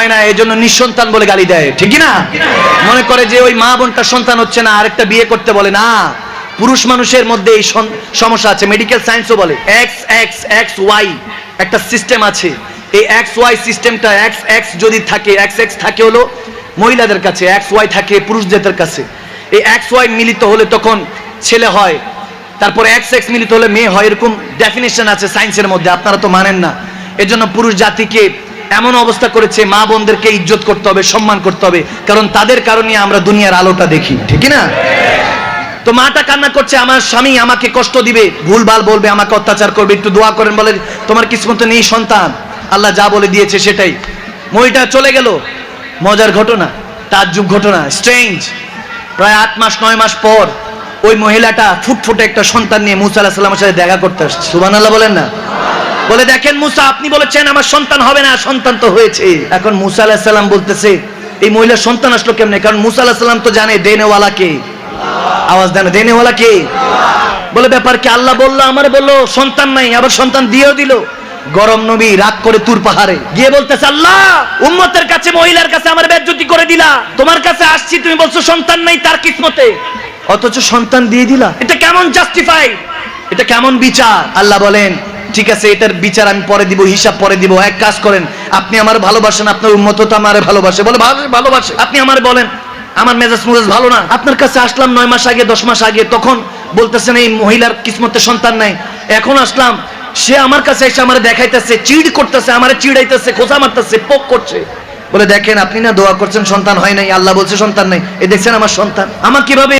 হয় না, এই জন্য নিঃসন্তান বলে গালি দেয়, ঠিক না? মনে করে যে ওই মা বোনটার সন্তান হচ্ছে না, আরেকটা বিয়ে করতে বলে। না, পুরুষ মানুষের মধ্যে এই সমস্যা আছে। মেডিকেল সায়েন্সও বলে এক্স এক্স এক্স ওয়াই একটা সিস্টেম আছে। এই এক্স ওয়াই সিস্টেমটা, এক্স এক্স যদি থাকে, এক্স এক্স থাকে হলো মহিলাদের কাছে, এক্স ওয়াই থাকে পুরুষদের কাছে। এই এক্স ওয়াই মিলিত হলে তখন ছেলে হয়, তারপর এক্স এক্স মিলিত হলে মেয়ে হয়, এরকম ডেফিনেশন আছে সায়েন্সের মধ্যে। আপনারা তো মানেন না। এজন্য পুরুষ জাতিকে এমন অবস্থা করেছে, মা বোনদেরকে ইজ্জত করতে হবে, সম্মান করতে হবে, কারণ তাদের কারণে আমরা দুনিয়ার আলোটা দেখি, ঠিক না? তো মাটা কান্না করছে, আমার স্বামী আমাকে কষ্ট দিবে, ভুলভাল বলবে, আমাকে অত্যাচার করবে, একটু দোয়া করেন। বলে তোমার কিসমতে নেই সন্তান, আল্লাহ যা বলে দিয়েছে সেটাই। মহিলাটা চলে গেল। মজার ঘটনা, তাজ্জুব ঘটনা, স্ট্রেঞ্জ। প্রায় 8 মাস 9 মাস পর ওই মহিলাটা ফুটফুটে একটা সন্তান নিয়ে মুসা আলাইহিস সালামের সাথে দেখা করতে আসছে। সুবহানাল্লাহ বলেন না? বলে দেখেন মুসা, আপনি বলেছেন আমার সন্তান হবে না, সন্তান তো হয়েছে। এখন মুসা আলাইহিস সালাম বলতেছে এই মহিলার সন্তান আসলো কেমনে? কারণ মুসা আলাইহিস সালাম তো জানে দেনেওয়ালা কে। আওয়াজ দেন, দেনেওয়ালা কে? বলে ব্যাপার কি? আল্লাহ বললো, আমার বললো সন্তান নাই, আবার সন্তান দিয়েও দিল। গরম নবী রাগ করে তুর পাহাড়ে গিয়ে বলতেছে, আল্লাহ উম্মতের কাছে, মহিলার কাছে আমার বেজ্জতি করে দিলা, তোমার কাছে আসছি, তুমি বলছো সন্তান নাই তার কিসমতে, অথচ সন্তান দিয়ে দিলা। এটা কেমন জাস্টিফাই? এটা কেমন বিচার? আল্লাহ বলেন ঠিক আছে, এটার বিচার আমি পরে দিব, হিসাব পরে দিব। এক কাজ করেন, আপনি আমার ভালোবাসেন, আপনার উম্মত তো আমারে ভালোবাসে। বলে ভালোবাসে, আপনি আমার বলেন আমার মেজাজ ভালো না, আপনার কাছে আসলাম 9 মাস আগে 10 মাস আগে, তখন বলতেছেন এই মহিলার কিসমতে সন্তান নাই। এখন আসলাম, সে আমার কাছে এসে আমার দেখাইতেছে, চিড় করতেছে, আমারে চিড়াইতেছে, খোঁচা মারতেছে, পোক করছে। বলে দেখেন আপনি না দোয়া করছেন সন্তান হয় নাই, আল্লাহ বলছে সন্তান নাই, এই দেখছেন আমার সন্তান, আমার কিভাবে